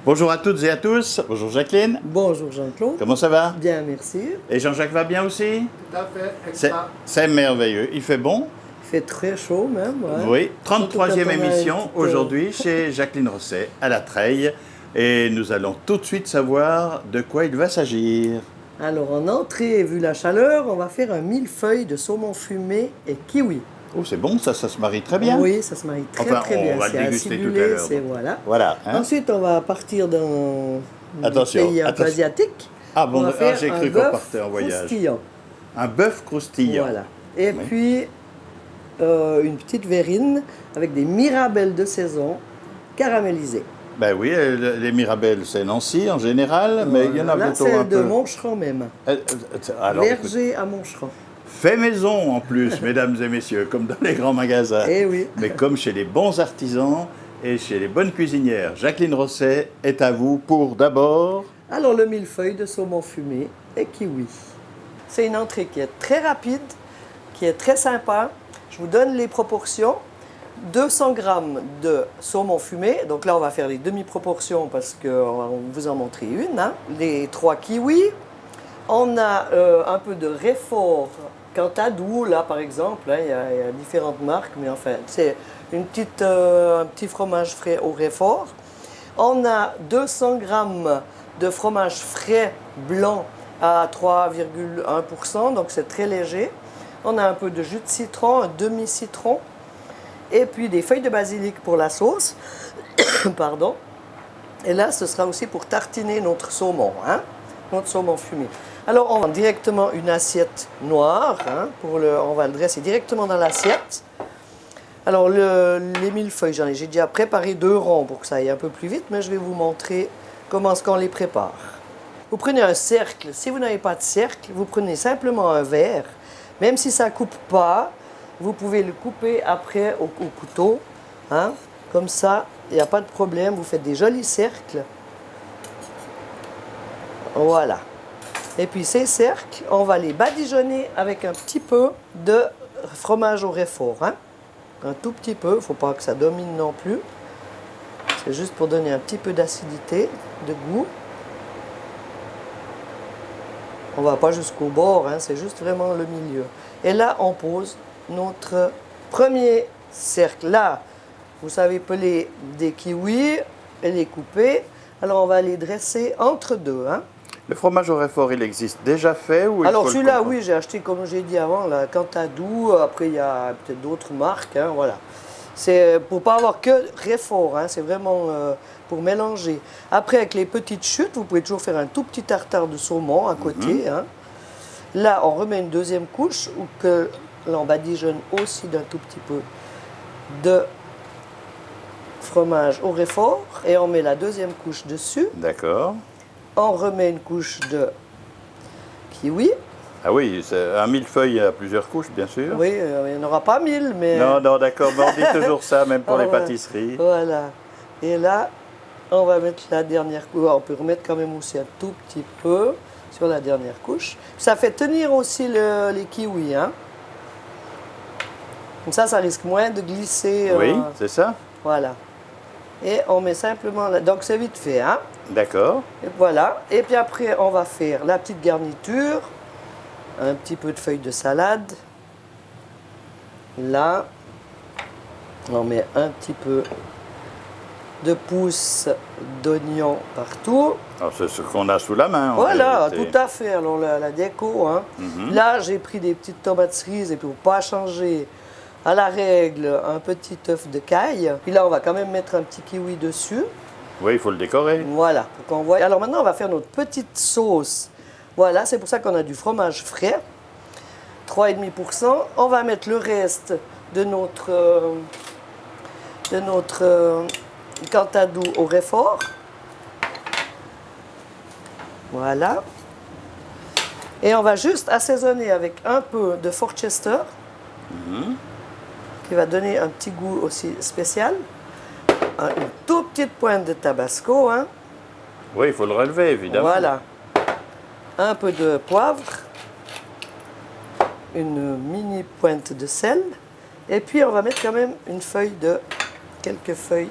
Bonjour à toutes et à tous. Bonjour Jacqueline. Bonjour Jean-Claude. Comment ça va? Bien, merci. Et Jean-Jacques va bien aussi? Tout à fait, extra. C'est merveilleux. Il fait bon? Il fait très chaud même. Ouais. Oui. Surtout quand 33e on a une émission petite, aujourd'hui chez Jacqueline Rosset à La Treille. Et nous allons tout de suite savoir de quoi il va s'agir. Alors en entrée, vu la chaleur, on va faire un millefeuille de saumon fumé et kiwi. Oh, c'est bon, ça se marie très bien. Oui, ça se marie très Enfin, très on bien. va le C'est déguster tout à acidulé, l'heure. c'est voilà. Voilà. hein. Ensuite, on va partir dans Attention, des pays un peu attention. asiatiques. Ah bon, On va faire j'ai un cru qu'on bœuf partait en voyage. croustillant. Un bœuf croustillant. Voilà. Et Oui. puis, une petite verrine avec des mirabelles de saison caramélisées. Ben oui, les Mirabelles, c'est Nancy en général, mais il y en a Là, plutôt c'est un de peu. Moncheron même. Alors, écoute, Verger à Moncheron. fait maison en plus, mesdames et messieurs, comme dans les grands magasins. Eh oui. Mais comme chez les bons artisans et chez les bonnes cuisinières. Jacqueline Rosset est à vous pour d'abord. Alors, le millefeuille de saumon fumé et kiwi. C'est une entrée qui est très rapide, qui est très sympa. Je vous donne les proportions. 200 g de saumon fumé. Donc là, on va faire les demi-proportions parce qu'on va vous en montrer une. Hein. Les 3 kiwis. On a un peu de réfort Cantadou, là, par exemple. Hein, il y a différentes marques, mais enfin, c'est un petit fromage frais au réfort. On a 200 g de fromage frais blanc à 3,1%, donc c'est très léger. On a un peu de jus de citron, un demi-citron, et puis des feuilles de basilic pour la sauce. Pardon. Et là, ce sera aussi pour tartiner notre saumon, hein, notre saumon fumé. Alors, on va directement une assiette noire, hein, on va le dresser directement dans l'assiette. Alors, les millefeuilles, j'ai déjà préparé 2 ronds pour que ça aille un peu plus vite, mais je vais vous montrer comment est-ce qu'on les prépare. Vous prenez un cercle. Si vous n'avez pas de cercle, vous prenez simplement un verre. Même si ça ne coupe pas, vous pouvez le couper après au couteau. Hein. Comme ça, il n'y a pas de problème. Vous faites des jolis cercles. Voilà. Et puis ces cercles, on va les badigeonner avec un petit peu de fromage au réfort. Hein. Un tout petit peu, il ne faut pas que ça domine non plus. C'est juste pour donner un petit peu d'acidité, de goût. On ne va pas jusqu'au bord, hein, c'est juste vraiment le milieu. Et là, on pose notre premier cercle. Là, vous savez peler des kiwis et les couper. Alors, on va les dresser entre deux. Hein. Le fromage au réfort, il existe déjà fait ou il Alors faut le celui-là, comprendre? oui, j'ai acheté, comme j'ai dit avant, la Cantadou. Après, il y a peut-être d'autres marques. Hein, voilà. C'est pour ne pas avoir que réfort. Hein, c'est vraiment pour mélanger. Après, avec les petites chutes, vous pouvez toujours faire un tout petit tartare de saumon à côté. Hein. Là, on remet une deuxième couche ou que là, on badigeonne aussi d'un tout petit peu de fromage au réfort. Et on met la deuxième couche dessus. D'accord. On remet une couche de kiwi. Ah oui, c'est un millefeuille à plusieurs couches, bien sûr. Oui, il n'y en aura pas 1000, mais... Non, non, d'accord, mais on dit toujours ça, même pour Ah, les ouais. pâtisseries. Voilà. Et là, on va mettre la dernière couche. On peut remettre quand même aussi un tout petit peu sur la dernière couche. Ça fait tenir aussi les kiwis. Hein. Comme ça risque moins de glisser. Oui, c'est ça? Voilà. Et on met simplement... Donc c'est vite fait. Hein. D'accord. Et voilà. Et puis après, on va faire la petite garniture. Un petit peu de feuilles de salade. Là, on met un petit peu de pousses d'oignon partout. Alors, c'est ce qu'on a sous la main. en Voilà, réalité. tout à fait. Alors la déco. Hein. Là, j'ai pris des petites tomates cerises et puis pour pas changer à la règle, un petit œuf de caille. Puis là, on va quand même mettre un petit kiwi dessus. Oui, il faut le décorer. Voilà, pour qu'on voit. Alors maintenant, on va faire notre petite sauce. Voilà, c'est pour ça qu'on a du fromage frais, 3,5%. On va mettre le reste de notre Cantadou au réfort. Voilà. Et on va juste assaisonner avec un peu de Forchester, qui va donner un petit goût aussi spécial. Une toute petite pointe de tabasco. Hein. Oui, il faut le relever, évidemment. Voilà. Un peu de poivre, une mini pointe de sel, et puis on va mettre quand même quelques feuilles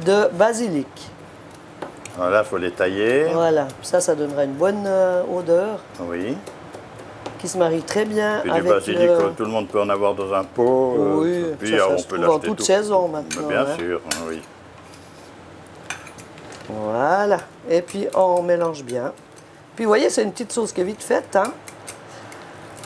de basilic. Voilà, il faut les tailler. Voilà, ça donnera une bonne odeur Oui. qui se marie très bien Puis du avec basilic, tout le monde peut en avoir dans un pot. Oui, puis ça on se peut trouve en l'acheter toute tout. saison maintenant. Bien hein. sûr, oui. Voilà, et puis on mélange bien. Puis vous voyez, c'est une petite sauce qui est vite faite. Hein.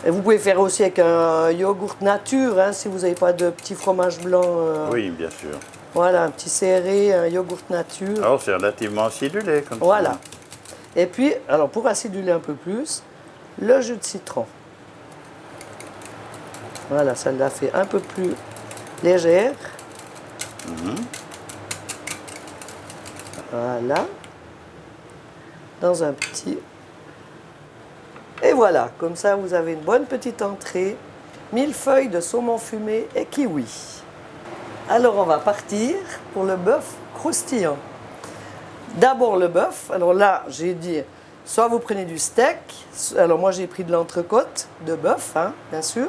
Et vous pouvez faire aussi avec un yogourt nature, hein, si vous n'avez pas de petit fromage blanc. Oui, bien sûr. Voilà, un petit serré, un yogourt nature. Alors c'est relativement acidulé comme Voilà. ça. Et puis, alors pour aciduler un peu plus, le jus de citron. Voilà, ça l'a fait un peu plus légère. Voilà. Dans un petit... Et voilà, comme ça vous avez une bonne petite entrée. Millefeuilles de saumon fumé et kiwi. Alors on va partir pour le bœuf croustillant. D'abord le bœuf. Alors là, j'ai dit, soit vous prenez du steak. Alors moi j'ai pris de l'entrecôte de bœuf, hein, bien sûr.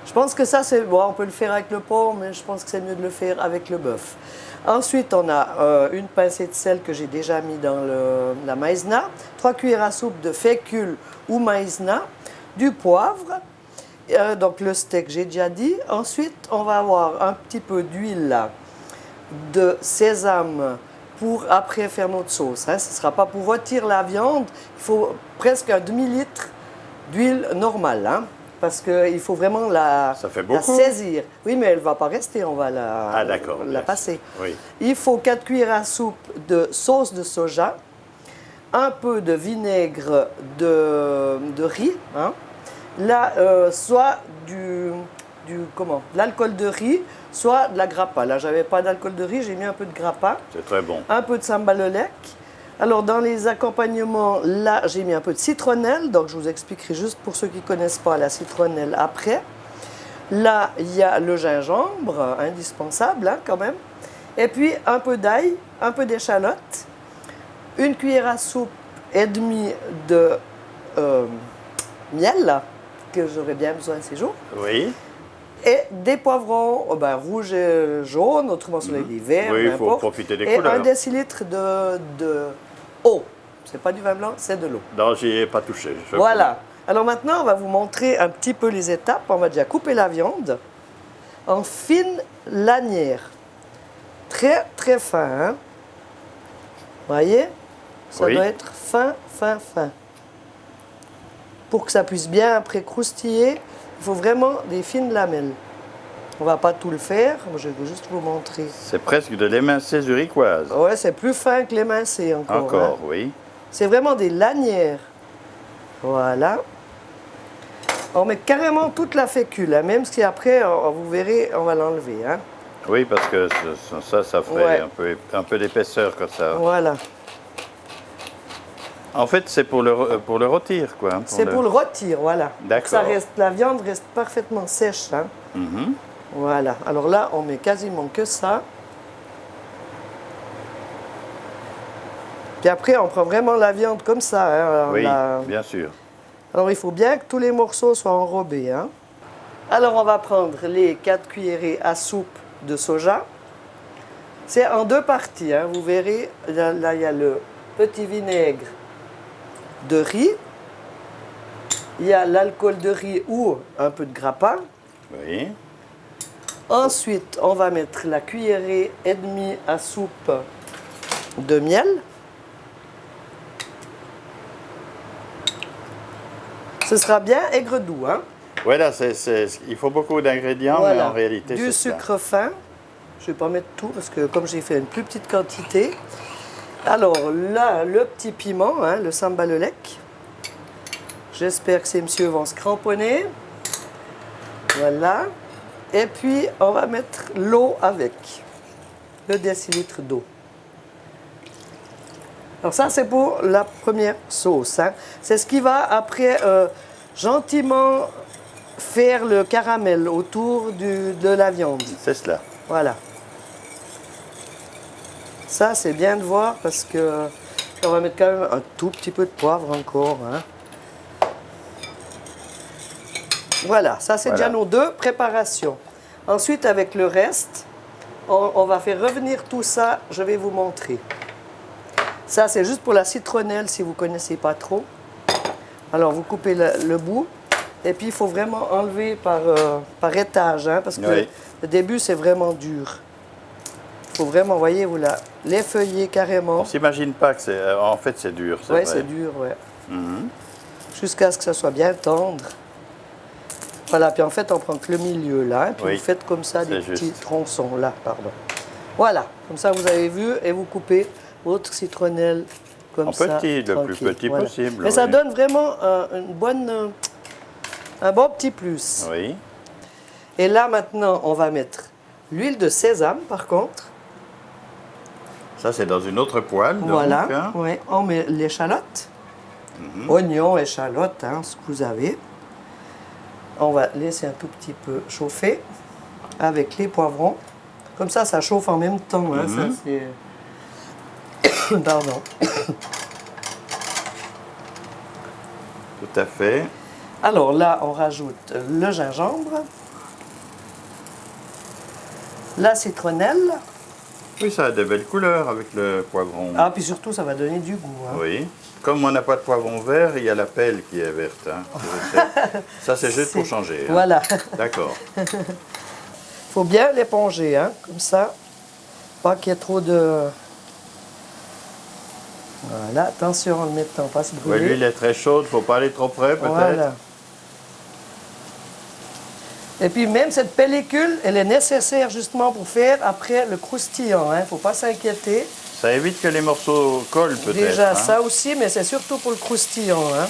Je pense que ça c'est bon, on peut le faire avec le porc, mais je pense que c'est mieux de le faire avec le bœuf. Ensuite, on a une pincée de sel que j'ai déjà mis dans la maïzena, 3 cuillères à soupe de fécule ou maïzena, du poivre, donc le steak j'ai déjà dit. Ensuite, on va avoir un petit peu d'huile de sésame pour après faire notre sauce. Hein. Ce ne sera pas pour rôtir la viande, il faut presque un demi-litre d'huile normale. Hein. Parce qu'il faut vraiment la saisir. Oui, mais elle ne va pas rester, on va la passer. Oui. Il faut 4 cuillères à soupe de sauce de soja, un peu de vinaigre de riz, hein. Là, soit l'alcool de riz, soit de la grappa. Là, j'avais pas d'alcool de riz, j'ai mis un peu de grappa. C'est très bon. Un peu de sambalolec. Alors, dans les accompagnements, là, j'ai mis un peu de citronnelle. Donc, je vous expliquerai juste pour ceux qui ne connaissent pas la citronnelle après. Là, il y a le gingembre, indispensable hein, quand même. Et puis, un peu d'ail, un peu d'échalote, une cuillère à soupe et demie de miel, là, que j'aurais bien besoin ces jours. Oui. Et des poivrons rouges et jaunes, autrement sur les verts. Oui, il faut profiter des couleurs. Et 1 décilitre de eau. C'est pas du vin blanc, c'est de l'eau. Non, j'y ai pas touché. Voilà. Alors maintenant, on va vous montrer un petit peu les étapes. On va déjà couper la viande en fines lanières. Très, très fin. Hein? Vous voyez? Ça doit être fin, fin, fin. Pour que ça puisse bien après croustiller, il faut vraiment des fines lamelles. On ne va pas tout le faire, moi je vais juste vous montrer. C'est presque de l'émincé zurichoise. Ouais, c'est plus fin que l'émincé encore. Encore, hein. oui. C'est vraiment des lanières. Voilà. On met carrément toute la fécule, hein, même si après, vous verrez, on va l'enlever. Hein. Oui, parce que ça ferait un peu d'épaisseur comme ça. Voilà. En fait, c'est pour le rôtir, quoi. C'est pour le rôtir, voilà. D'accord. La viande reste parfaitement sèche. Hein. Voilà. Alors là, on met quasiment que ça. Puis après, on prend vraiment la viande comme ça. Hein. Alors, oui, bien sûr. Alors, il faut bien que tous les morceaux soient enrobés. Hein. Alors, on va prendre les 4 cuillerées à soupe de soja. C'est en 2 parties. Hein. Vous verrez, là, il y a le petit vinaigre de riz. Il y a l'alcool de riz ou un peu de grappa. Oui. Ensuite, on va mettre la cuillerée et demie à soupe de miel. Ce sera bien aigre doux. Hein? Voilà, il faut beaucoup d'ingrédients, voilà. Mais en réalité, du sucre fin. Je ne vais pas mettre tout parce que comme j'ai fait une plus petite quantité. Alors là, le petit piment, hein, le sambalolec. J'espère que ces messieurs vont se cramponner. Voilà. Et puis, on va mettre l'eau avec. Le décilitre d'eau. Alors ça, c'est pour la première sauce. Hein. C'est ce qui va après gentiment faire le caramel autour de la viande. C'est cela. Voilà. Ça, c'est bien de voir parce que on va mettre quand même un tout petit peu de poivre encore. Hein. Voilà, ça c'est déjà nos 2 préparations. Ensuite, avec le reste, on va faire revenir tout ça, je vais vous montrer. Ça, c'est juste pour la citronnelle si vous ne connaissez pas trop. Alors, vous coupez le bout. Et puis, il faut vraiment enlever par étage, hein, parce que Oui. le début, c'est vraiment dur. Il faut vraiment, voyez, vous l'effeuiller carrément. On s'imagine pas que c'est... En fait, c'est dur, c'est Oui, vrai. c'est dur, ouais. Mhm. Jusqu'à ce que ça soit bien tendre. Voilà, puis en fait, on prend que le milieu, là. Puis Oui. vous faites comme ça des C'est petits juste. tronçons, là, pardon. Voilà, comme ça, vous avez vu. Et vous coupez votre citronnelle comme En ça. petit, le plus tranquille, petit voilà. possible, Mais ça oui. donne vraiment un bon petit plus. Oui. Et là, maintenant, on va mettre l'huile de sésame, par contre. Ça, c'est dans une autre poêle, donc, Voilà, hein. ouais. On met l'échalote, oignons, échalote, hein, ce que vous avez. On va laisser un tout petit peu chauffer avec les poivrons. Comme ça chauffe en même temps. Hein, ça, c'est... Pardon. Tout à fait. Alors là, on rajoute le gingembre, la citronnelle. Oui, ça a de belles couleurs avec le poivron. Ah, puis surtout, ça va donner du goût. Hein. Oui. Comme on n'a pas de poivron vert, il y a la pelle qui est verte. Hein. Ça, c'est juste pour changer. Hein. Voilà. D'accord. Il faut bien l'éponger, hein, comme ça. Pas qu'il y ait trop de... Voilà, attention en le mettant, pas se Oui, brûler. l'huile est très chaude, il ne faut pas aller trop près, peut-être. Voilà. Et puis même cette pellicule, elle est nécessaire justement pour faire après le croustillant. Il ne faut pas s'inquiéter. Ça évite que les morceaux collent, peut-être. Déjà hein. ça aussi, mais c'est surtout pour le croustillant. Hein.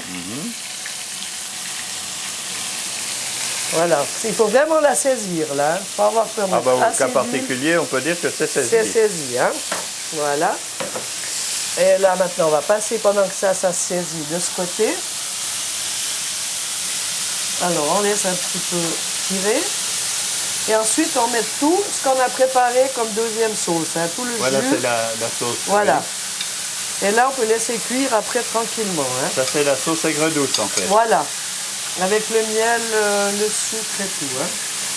Voilà, il faut vraiment la saisir là. Il faut avoir peur. Ah bah, au Assez cas d'huile. particulier, on peut dire que c'est saisi. C'est saisi, hein. Voilà. Et là maintenant, on va passer pendant que ça se saisit de ce côté. Alors on laisse un petit peu tirer. Et ensuite on met tout ce qu'on a préparé comme deuxième sauce, hein, tout le Voilà, jus. c'est la sauce. Voilà. oui. Et là on peut laisser cuire après tranquillement. Hein. Ça, c'est la sauce aigre douce, en fait. Voilà. Avec le miel, le sucre et tout. Hein.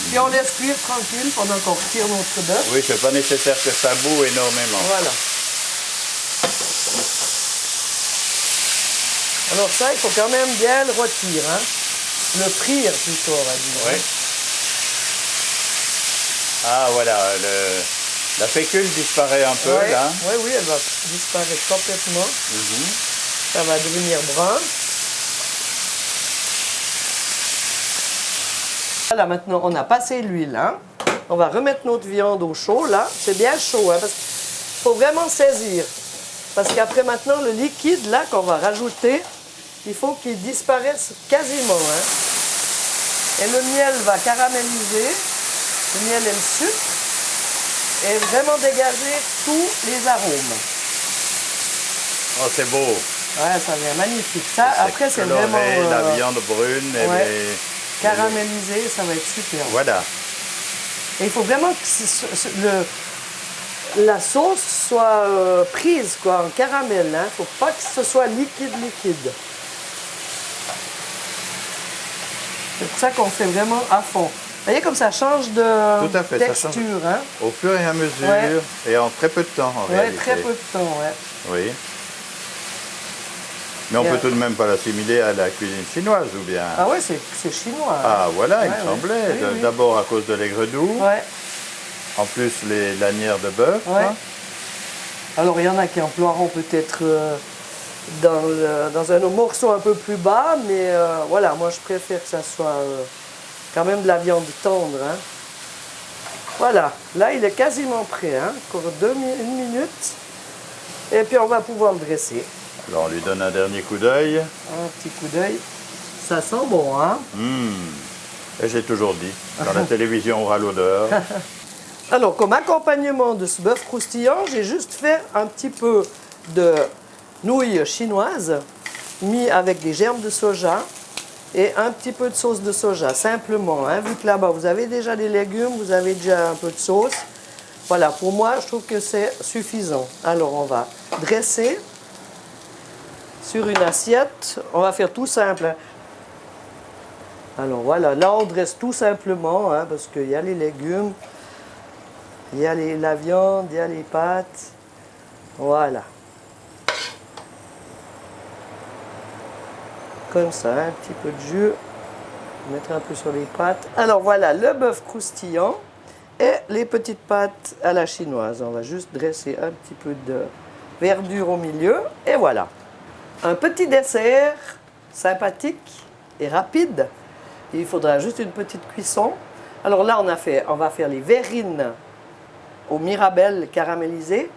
Puis on laisse cuire tranquille pendant qu'on retire notre bœuf. Oui, c'est pas nécessaire que ça boue énormément. Voilà. Alors ça, il faut quand même bien le rôtir, hein. Le frire plutôt, on va dire. Oui. Ah, voilà, la fécule disparaît un peu, Ouais, là. oui, oui, elle va disparaître complètement. Ça va devenir brun. Voilà, maintenant, on a passé l'huile. Hein. On va remettre notre viande au chaud, là. C'est bien chaud, hein, parce qu'il faut vraiment saisir. Parce qu'après, maintenant, le liquide, là, qu'on va rajouter, il faut qu'il disparaisse quasiment. Hein. Et le miel va caraméliser, le miel et le sucre, et vraiment dégager tous les arômes. Oh, c'est beau. Ouais, ça devient magnifique. Ça, après, c'est coloré, vraiment la viande brune et ouais. les... caramélisé, ça va être super. Voilà. Et il faut vraiment que la sauce soit prise quoi, en caramel. Il ne faut pas que ce soit liquide. C'est pour ça qu'on fait vraiment à fond. Vous voyez comme ça change de Tout à fait, ça change. texture. Hein? Au fur et à mesure, Ouais. et en très peu de temps, en Ouais, réalité. très peu de temps. Ouais. Oui. Mais on Et peut tout de même pas l'assimiler à la cuisine chinoise, ou bien... Ah ouais, c'est chinois. Hein? Ah, voilà, il Ouais, me ouais. semblait. Oui, oui. D'abord à cause de l'aigre doux, Ouais. en plus les lanières de bœuf. Ouais. hein. Alors il y en a qui emploieront peut-être dans un morceau un peu plus bas, mais voilà, moi je préfère que ça soit quand même de la viande tendre. Hein. Voilà, là il est quasiment prêt, hein. Encore une minute, et puis on va pouvoir le dresser. Alors on lui donne un dernier coup d'œil. Un petit coup d'œil, ça sent bon, hein. Et j'ai toujours dit, dans la télévision on aura l'odeur. Alors, comme accompagnement de ce bœuf croustillant, j'ai juste fait un petit peu de nouilles chinoises mis avec des germes de soja et un petit peu de sauce de soja, simplement. Hein, vu que là-bas, vous avez déjà des légumes, vous avez déjà un peu de sauce. Voilà, pour moi, je trouve que c'est suffisant. Alors, on va dresser sur une assiette. On va faire tout simple. Hein. Alors, voilà, là, on dresse tout simplement, hein, parce qu'il y a les légumes. Il y a la viande, il y a les pâtes. Voilà. Comme ça, un petit peu de jus. Mettre un peu sur les pâtes. Alors voilà, le bœuf croustillant et les petites pâtes à la chinoise. On va juste dresser un petit peu de verdure au milieu. Et voilà. Un petit dessert sympathique et rapide. Il faudra juste une petite cuisson. Alors là, on va faire les verrines aux mirabelles caramélisées.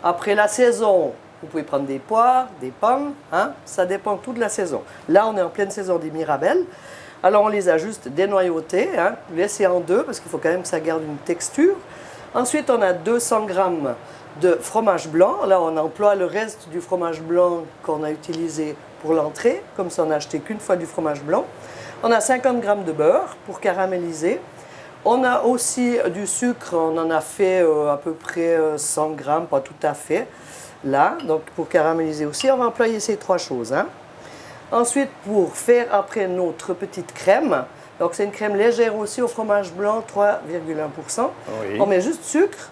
Après la saison, vous pouvez prendre des poires, des pommes. Hein? Ça dépend tout de la saison. Là, on est en pleine saison des mirabelles. Alors, on les a juste dénoyautées, hein, laissées en deux, parce qu'il faut quand même que ça garde une texture. Ensuite, on a 200 g de fromage blanc. Là, on emploie le reste du fromage blanc qu'on a utilisé pour l'entrée. Comme ça, on n'a acheté qu'une fois du fromage blanc. On a 50 g de beurre pour caraméliser. On a aussi du sucre. On en a fait à peu près 100 g, pas tout à fait. Là, donc pour caraméliser aussi, on va employer ces trois choses. Hein. Ensuite, pour faire après notre petite crème, donc c'est une crème légère aussi au fromage blanc, 3,1%. Oui. On met juste sucre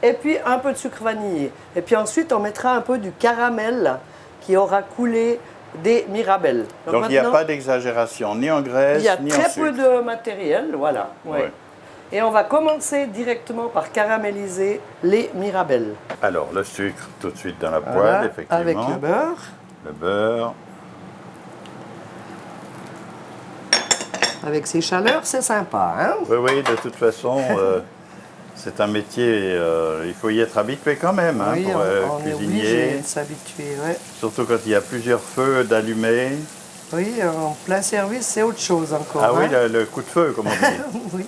et puis un peu de sucre vanillé. Et puis ensuite, on mettra un peu du caramel qui aura coulé des mirabelles. Donc il n'y a pas d'exagération, ni en graisse, ni en sucre. Il y a très peu de matériel, voilà. Ouais. Ouais. Et on va commencer directement par caraméliser les mirabelles. Alors, le sucre tout de suite dans la poêle, Voilà, effectivement. avec le beurre. Le beurre. Avec ces chaleurs, c'est sympa, hein? Oui, oui, de toute façon, c'est un métier, il faut y être habitué quand même, hein, Oui, pour on est obligé cuisiner. de s'habituer, ouais. Surtout quand il y a plusieurs feux d'allumer. Oui, en plein service, c'est autre chose encore. Ah oui, hein? le coup de feu, comme on dit. Oui.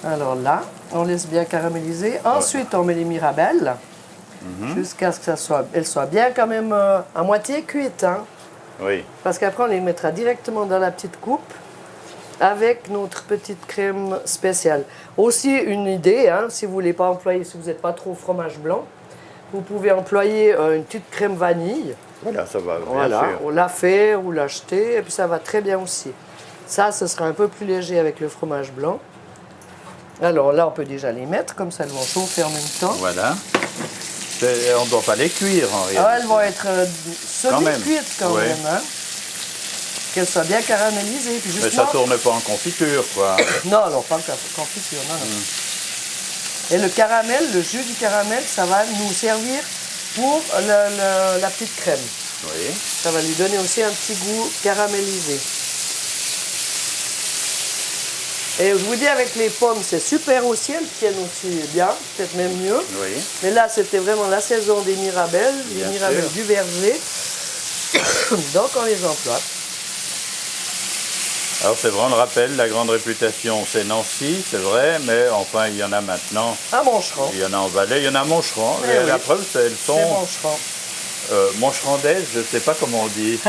Alors là, on laisse bien caraméliser. Ensuite, on met les mirabelles jusqu'à ce qu'elles soient bien quand même à moitié cuites. Hein? Oui, Parce qu'après, on les mettra directement dans la petite coupe avec notre petite crème spéciale. Aussi, une idée, hein, si vous ne voulez pas employer, si vous n'êtes pas trop fromage blanc, vous pouvez employer une petite crème vanille. voilà, ça va, bien Voilà, sûr. on l'a fait ou l'acheter, et puis ça va très bien aussi. Ça, ce sera un peu plus léger avec le fromage blanc. Alors là, on peut déjà les mettre, comme ça, elles vont chauffer en même temps. Voilà. On ne doit pas les cuire, en réalité. Ah, elles vont être semi-cuites quand Ouais. même. Hein? Qu'elles soient bien caramélisées. Puis Mais justement... ça tourne pas en confiture, quoi. Non, non, pas en confiture, non, non. Et le caramel, le jus du caramel, ça va nous servir pour la petite crème. Oui. Ça va lui donner aussi un petit goût caramélisé. Et je vous dis, avec les pommes, c'est super aussi, elles tiennent aussi bien, peut-être même mieux. Oui. Mais là, c'était vraiment la saison des mirabelles, Bien les mirabelles sûr. du verger. Donc, on les emploie. Alors c'est vrai, on le rappelle, la grande réputation, c'est Nancy, c'est vrai, mais enfin, il y en a maintenant. À Moncheron. Il y en a en Valais, il y en a à Moncheron. Eh Et oui. la preuve, elles C'est sont Moncheron. moncherandaises, je ne sais pas comment on dit.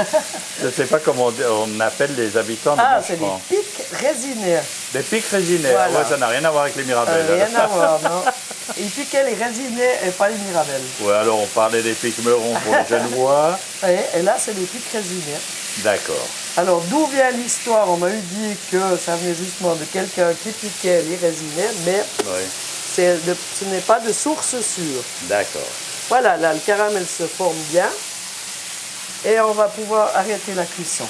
Je ne sais pas comment on appelle les habitants de Ah, c'est des Moncheron. pics résinés. Des pics résinaires. Voilà. Ouais, ça n'a rien à voir avec les mirabelles. Rien à voir, non. Ils piquaient les résinés et pas les mirabelles. Ouais, alors on parlait des pics meurons pour les Genevois. Et là, c'est des pics résinés. D'accord. Alors, d'où vient l'histoire? On m'a eu dit que ça venait justement de quelqu'un qui piquait les résinets, mais Oui. ce n'est pas de source sûre. D'accord. Voilà, là, le caramel se forme bien. Et on va pouvoir arrêter la cuisson.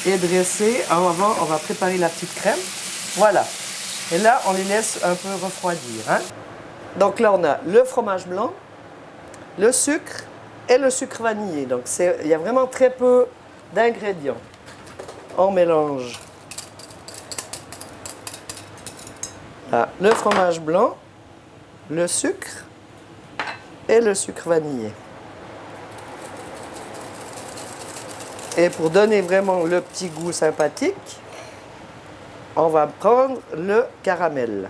Et dresser. Avant, on va préparer la petite crème. Voilà. Et là, on les laisse un peu refroidir. Hein? Donc là, on a le fromage blanc, le sucre et le sucre vanillé. Donc, il y a vraiment très peu d'ingrédients. On mélange là, le fromage blanc, le sucre et le sucre vanillé. Et pour donner vraiment le petit goût sympathique, on va prendre le caramel.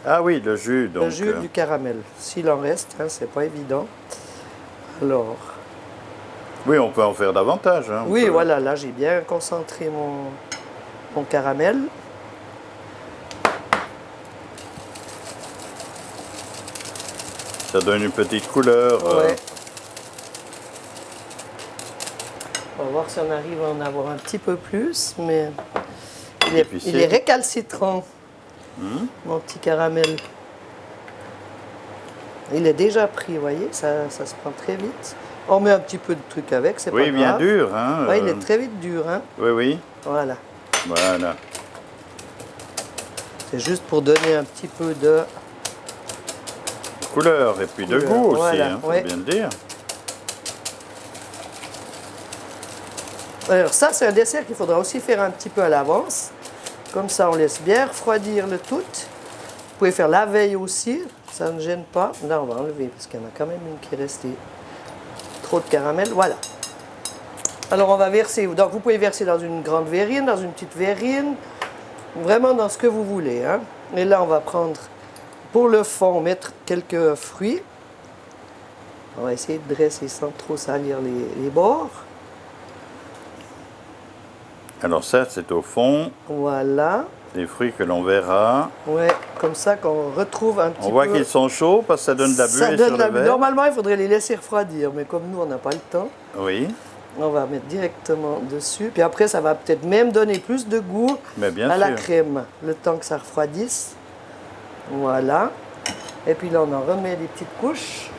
Ah oui, le jus, donc. Le jus du caramel. S'il en reste, hein, c'est pas évident. Alors, Oui, on peut en faire davantage. Hein, on oui, peut- voilà, là j'ai bien concentré mon caramel. Ça donne une petite couleur. Ouais. On va voir si on arrive à en avoir un petit peu plus, mais Épicé. il est récalcitrant, mon petit caramel. Il est déjà pris, vous voyez, ça se prend très vite. On met un petit peu de truc avec, c'est pas Oui, grave. bien dur. Hein, Ouais, il est très vite dur. Hein. Oui, oui. Voilà. Voilà. C'est juste pour donner un petit peu de... Couleur et puis de Couleur, goût aussi, voilà, hein, faut ouais. bien le dire. Alors ça, c'est un dessert qu'il faudra aussi faire un petit peu à l'avance. Comme ça, on laisse bien refroidir le tout. Vous pouvez faire la veille aussi, ça ne gêne pas. Là, on va enlever parce qu'il y en a quand même une qui est restée. Trop de caramel, voilà. Alors, on va verser. Donc, vous pouvez verser dans une grande verrine, dans une petite verrine, vraiment dans ce que vous voulez. Hein. Et là, on va prendre, pour le fond, mettre quelques fruits. On va essayer de dresser sans trop salir les bords. Alors ça, c'est au fond Voilà. des fruits que l'on verra. Ouais, comme ça qu'on retrouve un petit peu. On voit qu'ils sont chauds parce que ça donne de la Ça buée donne sur la le buée. verre. Normalement, il faudrait les laisser refroidir, mais comme nous, on n'a pas le temps, Oui, on va mettre directement dessus. Puis après, ça va peut-être même donner plus de goût mais bien à la sûr. crème, le temps que ça refroidisse. Voilà. Et puis là, on en remet des petites couches.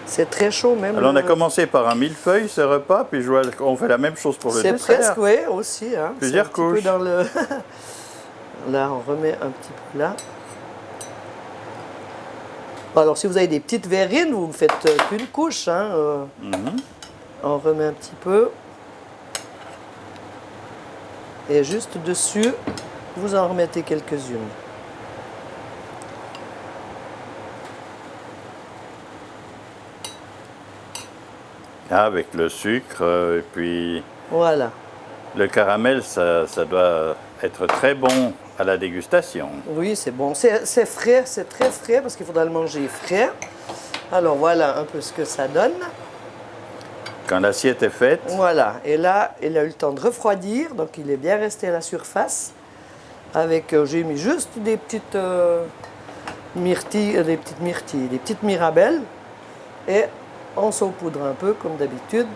C'est très chaud même. Alors on a commencé par un millefeuille ce repas, puis je vois qu'on fait la même chose pour le C'est dessert. presque, oui, aussi. Hein. Plusieurs C'est un petit peu couches. dans le... Là, on remet un petit peu là. Alors, si vous avez des petites verrines, vous ne faites qu'une couche. Hein, Mhm. On remet un petit peu. Et juste dessus, vous en remettez quelques-unes. Avec le sucre et puis Voilà. le caramel, ça doit être très bon à la dégustation. Oui, c'est bon. C'est frais, c'est très frais parce qu'il faudra le manger frais. Alors, voilà un peu ce que ça donne. Quand l'assiette est faite, Voilà. Et là, il a eu le temps de refroidir, donc il est bien resté à la surface. Avec, j'ai mis juste des petites myrtilles, des petites mirabelles. Et on saupoudre un peu, comme d'habitude.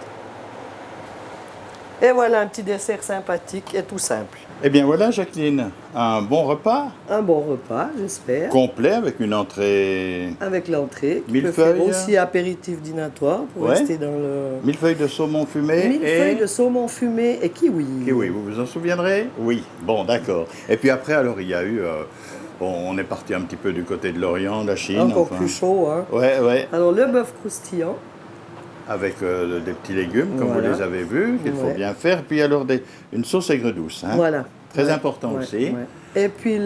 Et voilà un petit dessert sympathique et tout simple. eh bien voilà Jacqueline, un bon repas Un bon repas, j'espère. complet avec une entrée, Avec l'entrée, qui peut Millefeuille. faire aussi apéritif dînatoire pour Ouais. rester dans le... millefeuille de saumon fumé Millefeuille et de saumon fumé et kiwi. kiwi. Vous vous en souviendrez? Oui, bon d'accord. Et puis après alors il y a eu, bon, on est parti un petit peu du côté de l'Orient, la Chine. Encore enfin. plus chaud, hein. Ouais, ouais. Alors le bœuf croustillant, Avec des petits légumes, comme Voilà. vous les avez vus, qu'il faut Ouais. bien faire. Puis alors une sauce aigre douce. Hein. voilà. Très Ouais, important ouais, aussi. ouais. Et puis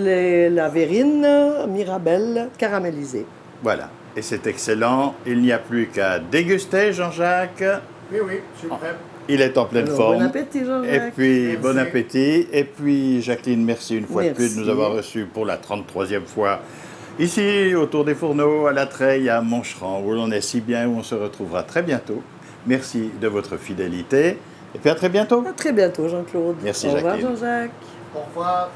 la verrine mirabelle caramélisée. Voilà. Et c'est excellent. Il n'y a plus qu'à déguster, Jean-Jacques. Oui, oui, je suis prêt. Il est en pleine Alors, forme. bon appétit, Jean-Jacques. Et puis, Merci. bon appétit. Et puis, Jacqueline, merci une fois de plus de nous Merci. avoir reçus pour la 33e fois. Ici, autour des fourneaux, à la Treille, à Moncheran, où l'on est si bien, où on se retrouvera très bientôt. Merci de votre fidélité. Et puis à très bientôt. À très bientôt, Jean-Claude. Merci, Au revoir, Jacqueline. Jean-Jacques. Au revoir.